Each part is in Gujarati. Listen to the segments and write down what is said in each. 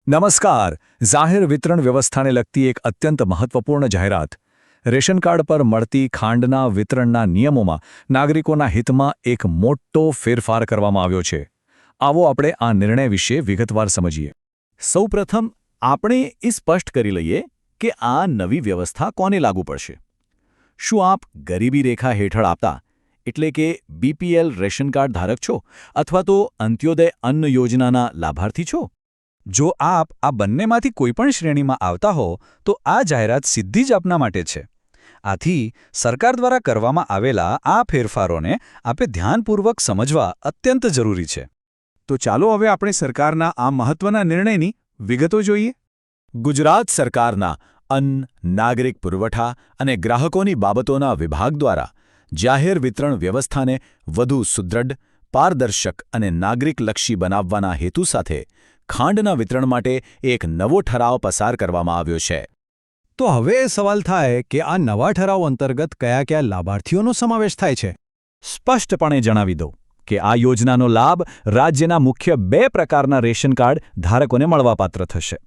નમસ્કાર. જાહેર વિતરણ વ્યવસ્થાને લગતી એક અત્યંત મહત્વપૂર્ણ જાહેરાત. રેશન કાર્ડ પર મળતી ખાંડના વિતરણના નિયમોમાં નાગરિકોના હિતમાં એક મોટો ફેરફાર કરવામાં આવ્યો છે. આવો આપણે આ નિર્ણય વિશે વિગતવાર સમજીએ. સૌપ્રથમ આપણે એ સ્પષ્ટ કરી લઈએ કે આ નવી વ્યવસ્થા કોને લાગુ પડશે. શું આપ ગરીબી રેખા હેઠળ આપતા એટલે કે બીપીએલ રેશન કાર્ડ ધારક છો અથવા તો અંત્યોદય અન્ન યોજનાના લાભાર્થી છો? જો આપ આ બંનેમાંથી કોઈપણ શ્રેણીમાં આવતા હો તો આ જાહેરાત સીધી જ આપના માટે છે. આથી સરકાર દ્વારા કરવામાં આવેલા આ ફેરફારોને આપે ધ્યાનપૂર્વક સમજવા અત્યંત જરૂરી છે. તો ચાલો હવે આપણે સરકારના આ મહત્વના નિર્ણયની વિગતો જોઈએ. ગુજરાત સરકારના અન્ન, નાગરિક પુરવઠા અને ગ્રાહકોની બાબતોના વિભાગ દ્વારા જાહેર વિતરણ વ્યવસ્થાને વધુ સુદૃઢ, પારદર્શક અને નાગરિકલક્ષી બનાવવાના હેતુ સાથે ખાંડના વિતરણ માટે એક નવો ઠરાવ પસાર કરવામાં આવ્યો છે. તો હવે એ સવાલ થાય કે આ નવા ઠરાવ અંતર્ગત કયા કયા લાભાર્થીઓનો સમાવેશ થાય છે. સ્પષ્ટપણે જણાવી દઉં કે આ યોજનાનો લાભ રાજ્યના મુખ્ય 2 પ્રકારના રેશન કાર્ડ ધારકોને મળવાપાત્ર થશે.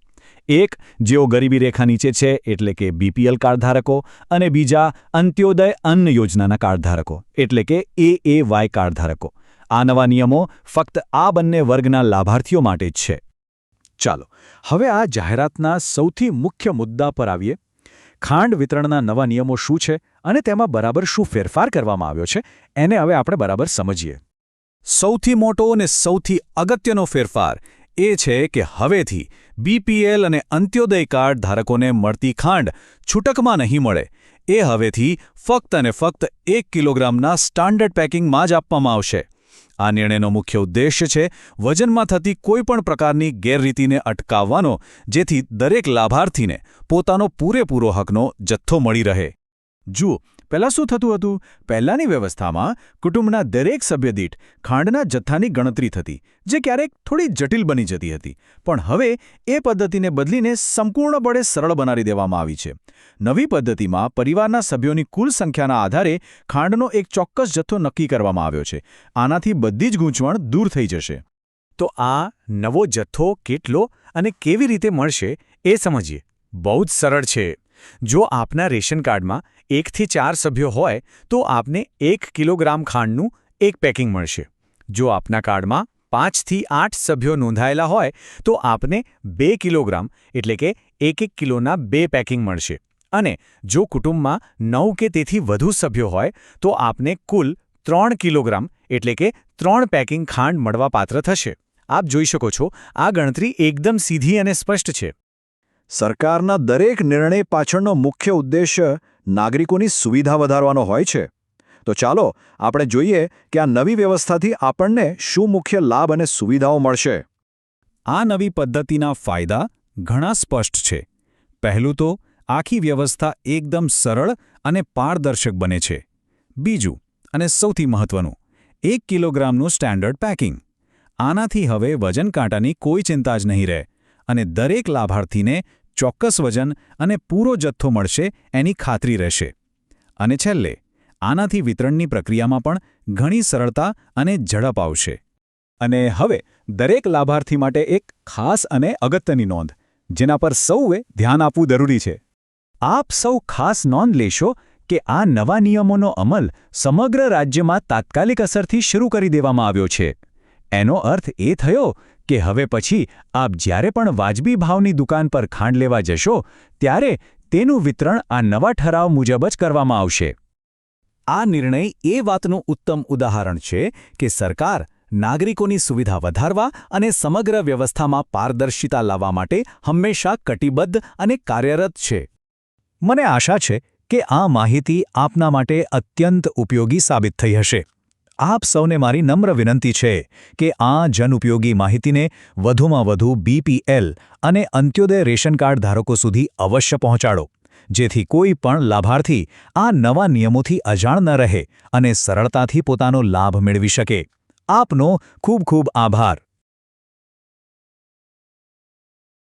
એક, જેઓ ગરીબી રેખા નીચે છે એટલે કે બીપીએલ કાર્ડ ધારકો, અને બીજા અંત્યોદય અન્ન યોજનાના કાર્ડ ધારકો એટલે કે એએવાય કાર્ડ ધારકો. આ નવા નિયમો ફક્ત આ બંને વર્ગના લાભાર્થીઓ માટે જ છે. ચાલો હવે આ જાહેરાતના સૌથી મુખ્ય મુદ્દા પર આવીએ. ખાંડ વિતરણના નવા નિયમો શું છે અને તેમાં બરાબર શું ફેરફાર કરવામાં આવ્યો છે એને હવે આપણે બરાબર સમજીએ. સૌથી મોટો અને સૌથી અગત્યનો ફેરફાર એ છે કે હવેથી બીપીએલ અને અંત્યોદય કાર્ડ ધારકોને મળતી ખાંડ છૂટકમાં નહીં મળે. એ હવેથી ફક્ત અને ફક્ત 1 કિલોગ્રામના સ્ટાન્ડર્ડ પેકિંગમાં જ આપવામાં આવશે. આ નિર્ણયનો મુખ્ય ઉદ્દેશ્ય છે વજનમાં થતી કોઈપણ પ્રકારની ગેરરીતિને અટકાવવાનો, જેથી દરેક લાભાર્થીને પોતાનો પૂરેપૂરો હકનો જથ્થો મળી રહે. જુઓ, પહેલાં શું થતું હતું? પહેલાંની વ્યવસ્થામાં કુટુંબના દરેક સભ્ય દીઠ ખાંડના જથ્થાની ગણતરી થતી, જે ક્યારેક થોડી જટિલ બની જતી હતી. પણ હવે એ પદ્ધતિને બદલીને સંપૂર્ણપણે સરળ બનાવી દેવામાં આવી છે. નવી પદ્ધતિમાં પરિવારના સભ્યોની કુલ સંખ્યાના આધારે ખાંડનો એક ચોક્કસ જથ્થો નક્કી કરવામાં આવ્યો છે. આનાથી બધી જ ગૂંચવણ દૂર થઈ જશે. તો આ નવો જથ્થો કેટલો અને કેવી રીતે મળશે એ સમજીએ. બહુ જ સરળ છે. જો આપના રેશન કાર્ડમાં 1 થી 4 સભ્યો હોય તો આપને 1 કિલોગ્રામ ખાંડનું એક પેકિંગ મળશે. જો આપના કાર્ડમાં 5 થી 8 સભ્યો નોંધાયેલા હોય તો આપને 2 કિલોગ્રામ એટલે કે 1 કિલોના 2 પેકિંગ મળશે. અને જો કુટુંબમાં 9 કે તેથી વધુ સભ્યો હોય તો આપને કુલ 3 કિલોગ્રામ એટલે કે 3 પેકિંગ ખાંડ મળવાપાત્ર થશે. આપ જોઈ શકો છો, આ ગણતરી એકદમ સીધી અને સ્પષ્ટ છે. સરકારના દરેક નિર્ણય પાછળનો મુખ્ય ઉદ્દેશ્ય નાગરિકોની સુવિધા વધારવાનો હોય છે. તો ચાલો આપણે જોઈએ કે આ નવી વ્યવસ્થાથી આપણને શું મુખ્ય લાભ અને સુવિધાઓ મળશે. આ નવી પદ્ધતિના ફાયદા ઘણા સ્પષ્ટ છે. પહેલું તો આખી વ્યવસ્થા એકદમ સરળ અને પારદર્શક બને છે. બીજું અને સૌથી મહત્વનું, 1 કિલોગ્રામનું સ્ટાન્ડર્ડ પેકિંગ. આનાથી હવે વજન કાંટાની કોઈ ચિંતા જ નહીં રહે અને દરેક લાભાર્થીને ચોક્કસ વજન અને પૂરો જથ્થો મળશે એની ખાતરી રહેશે. અને છેલ્લે, આનાથી વિતરણની પ્રક્રિયામાં પણ ઘણી સરળતા અને ઝડપ આવશે. અને હવે દરેક લાભાર્થી માટે એક ખાસ અને અગત્યની નોંધ, જેના પર સૌએ ધ્યાન આપવું જરૂરી છે. આપ સૌ ખાસ નોંધ લેશો કે આ નવા નિયમોનો અમલ સમગ્ર રાજ્યમાં તાત્કાલિક અસરથી શરૂ કરી દેવામાં આવ્યો છે. એનો અર્થ એ થયો કે હવે પછી આપ જ્યારે પણ વાજબી ભાવની દુકાન પર ખાંડ લેવા જશો ત્યારે તેનું વિતરણ આ નવા ઠરાવ મુજબ જ કરવામાં આવશે. આ નિર્ણય એ વાતનું ઉત્તમ ઉદાહરણ છે કે સરકાર નાગરિકોની સુવિધા વધારવા અને સમગ્ર વ્યવસ્થામાં પારદર્શિતા લાવવા માટે હંમેશા કટિબદ્ધ અને કાર્યરત છે. મને આશા છે કે આ માહિતી આપના માટે અત્યંત ઉપયોગી સાબિત થઈ હશે. આપ સૌને મારી નમ્ર વિનંતી છે કે આ જનઉપયોગી માહિતીને વધુમાં વધુ બીપીએલ અને અંત્યોદય રેશન કાર્ડ ધારકો સુધી અવશ્ય પહોંચાડો, જેથી કોઈ પણ લાભાર્થી આ નવા નિયમોથી અજાણ ન રહે અને સરળતાથી પોતાનો લાભ મેળવી શકે. આપનો ખૂબ ખૂબ આભાર.